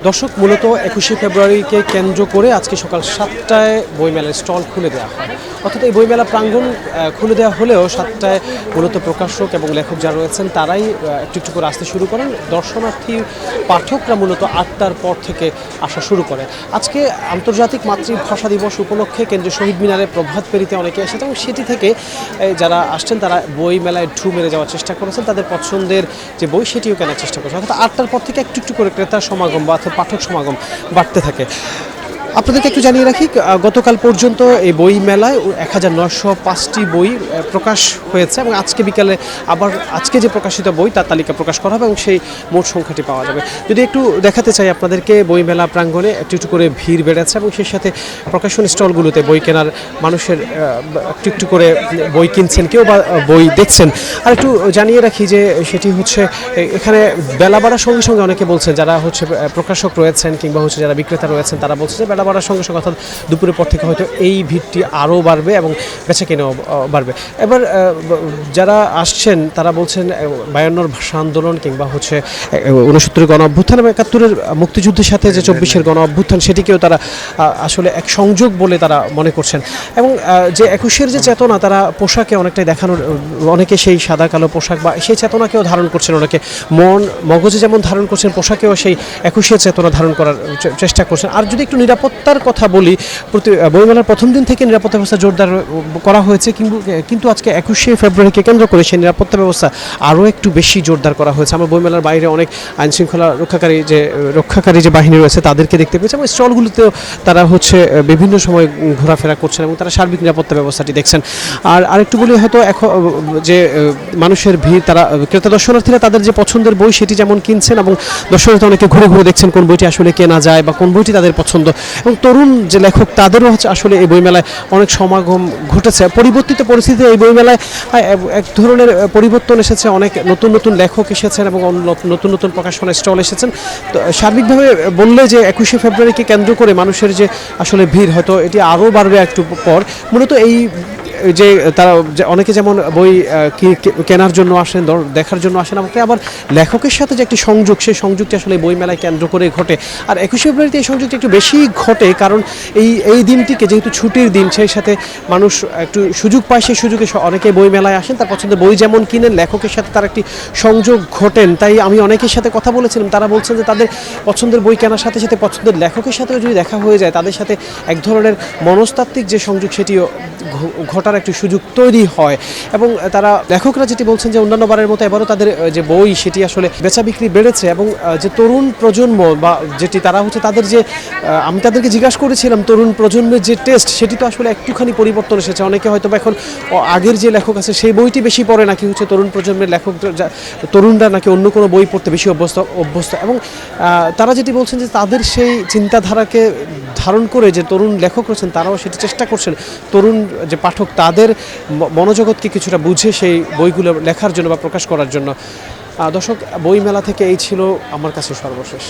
দর্শক মূলত ২১শে ফেব্রুয়ারিকে কেন্দ্র করে আজকে সকাল ৭টায় বইমেলার স্টল খুলে দেওয়া হয়। অর্থাৎ এই বইমেলা প্রাঙ্গণ খুলে দেওয়া হলেও ৭টায় মূলত প্রকাশক এবং লেখক যারা রয়েছেন তারাই একটু একটু করে আসতে শুরু করেন। দর্শনার্থী পাঠকরা মূলত ৮টার পর থেকে আসা শুরু করে। আজকে আন্তর্জাতিক মাতৃভাষা দিবস উপলক্ষে কেন্দ্রীয় শহীদ মিনারে প্রভাত ফেরিতে অনেকে এসেছে এবং সেটি থেকে যারা আসছেন তারা বইমেলায় ঢু মেরে যাওয়ার চেষ্টা করেছেন, তাদের পছন্দের যে বই সেটিও কেনার চেষ্টা করেছেন। অর্থাৎ ৮টার পর থেকে একটু একটু করে ক্রেতার সমাগম বা পাঠক সমাগম বাড়তে থাকে। আপনাদেরকে একটু জানিয়ে রাখি, গতকাল পর্যন্ত এই বই মেলায় ১৯০৫টি বই প্রকাশ হয়েছে এবং আজকে বিকালে আবার আজকে যে প্রকাশিত বই তার তালিকা প্রকাশ করা হবে এবং সেই মোট সংখ্যাটি পাওয়া যাবে। যদি একটু দেখাতে চাই আপনাদেরকে, বই মেলা প্রাঙ্গণে একটু একটু করে ভিড় বেড়েছে এবং সেই সাথে প্রকাশনী স্টলগুলোতে বই কেনার মানুষের একটু একটু করে বই কিনছেন, কেউ বা বই দেখছেন। আর একটু জানিয়ে রাখি যে সেটি হচ্ছে এখানে বেলা বাড়ার সঙ্গে সঙ্গে অনেকে বলছেন, যারা হচ্ছে প্রকাশক রয়েছেন কিংবা হচ্ছে যারা বিক্রেতা রয়েছেন তারা বলছে যে বেলা বাড়ার সঙ্গে সঙ্গে অর্থাৎ দুপুরের পর থেকে হয়তো এই ভিড়টি আরও বাড়বে এবং বেচাকেনাও বাড়বে। এবার যারা আসছেন তারা বলছেন ৫২-র ভাষা আন্দোলন কিংবা হচ্ছে ৬৯-এর গণ অভ্যুত্থান এবং ৭১-এর মুক্তিযুদ্ধের সাথে যে ২৪-এর গণ অভ্যুত্থান সেটিকেও তারা আসলে এক সংযোগ বলে তারা মনে করছেন। এবং যে ২১-এর যে চেতনা তারা পোশাকে অনেকটাই দেখানোর, অনেকে সেই সাদা কালো পোশাক বা সেই চেতনাকেও ধারণ করছেন, অনেকে মগজে যেমন ধারণ করছেন পোশাকেও সেই ২১-এর চেতনা ধারণ করার চেষ্টা করছেন। আর যদি একটু নিরাপত্তার কথা বলি, বইমেলার প্রথম দিন থেকে নিরাপত্তা ব্যবস্থা জোরদার করা হয়েছে, কিন্তু আজকে ২১শে ফেব্রুয়ারিকে কেন্দ্র করে সেই নিরাপত্তা ব্যবস্থা আরও একটু বেশি জোরদার করা হয়েছে। আমরা বইমেলার বাইরে অনেক আইনশৃঙ্খলা রক্ষাকারী যে বাহিনী রয়েছে তাদেরকে দেখতে পেয়েছি এবং স্টলগুলোতেও তারা হচ্ছে বিভিন্ন সময় ঘোরাফেরা করছেন এবং তারা সার্বিক নিরাপত্তা ব্যবস্থাটি দেখছেন। আর আরেকটু বলি, হয়তো এখন যে মানুষের ভিড়, তারা ক্রেতা দর্শনার্থীরা তাদের যে পছন্দের বই সেটি যেমন কিনছেন এবং দর্শনার্থী অনেকে ঘুরে ঘুরে দেখছেন কোন বইটি আসলে কেনা যায় বা কোন বইটি তাদের পছন্দ। এবং তরুণ যে লেখক তাদেরও হচ্ছে আসলে এই বইমেলায় অনেক সমাগম ঘটেছে। পরিবর্তিত পরিস্থিতিতে এই বইমেলায় এক ধরনের পরিবর্তন এসেছে, অনেক নতুন নতুন লেখক এসেছেন এবং নতুন নতুন প্রকাশনা স্টল এসেছেন। তো সার্বিকভাবে বললে যে ২১শে ফেব্রুয়ারিকে কেন্দ্র করে মানুষের যে আসলে ভিড় হয়তো এটি আরও বাড়বে একটু পর। মূলত এই যে তারা অনেকে যেমন বই কেনার জন্য আসেন, দেখার জন্য আসেন, আমাকে আবার লেখকের সাথে যে একটি সংযোগ, সেই সংযোগটি আসলে বই মেলায় কেন্দ্র করে ঘটে। আর ২১শে ফেব্রুয়ারিতে এই সংযোগটি একটু বেশি ঘটে, কারণ এই দিনটিকে যেহেতু ছুটির দিন, সেই সাথে মানুষ একটু সুযোগ পায়, সেই সুযোগে অনেকে বই মেলায় আসেন, তার পছন্দের বই যেমন কিনেন, লেখকের সাথে তার একটি সংযোগ ঘটেন। তাই আমি অনেকের সাথে কথা বলেছিলাম, তারা বলছেন যে তাদের পছন্দের বই কেনার সাথে সাথে পছন্দের লেখকের সাথেও যদি দেখা হয়ে যায়, তাদের সাথে এক ধরনের মনস্তাত্ত্বিক যে সংযোগ সেটিও ঘটার একটি সুযোগ তৈরি হয়। এবং তারা লেখকরা যেটি বলছেন যে অন্যান্যবারের মতো এবারও তাদের যে বই সেটি আসলে বেচা বিক্রি বেড়েছে এবং যে তরুণ প্রজন্ম বা যেটি তারা হচ্ছে তাদের যে, আমি তাদেরকে জিজ্ঞাসা করেছিলাম তরুণ প্রজন্মের যে টেস্ট সেটি তো আসলে একটুখানি পরিবর্তন এসেছে। অনেকে হয়তো এখন আগের যে লেখক আছে সেই বইটি বেশি পড়ে, নাকি হচ্ছে তরুণ প্রজন্মের লেখক তরুণরা নাকি অন্য কোনো বই পড়তে বেশি অভ্যস্ত এবং তারা যেটি বলছেন যে তাদের সেই চিন্তাধারাকে ধারণ করে যে তরুণ লেখক রয়েছেন তারাও সেটি চেষ্টা করছেন তরুণ যে পাঠক তাদের মনোজগৎকে কিছুটা বুঝে সেই বইগুলো লেখার জন্য বা প্রকাশ করার জন্য। দর্শক, বই মেলা থেকে এই ছিল আমার কাছে সর্বশেষ।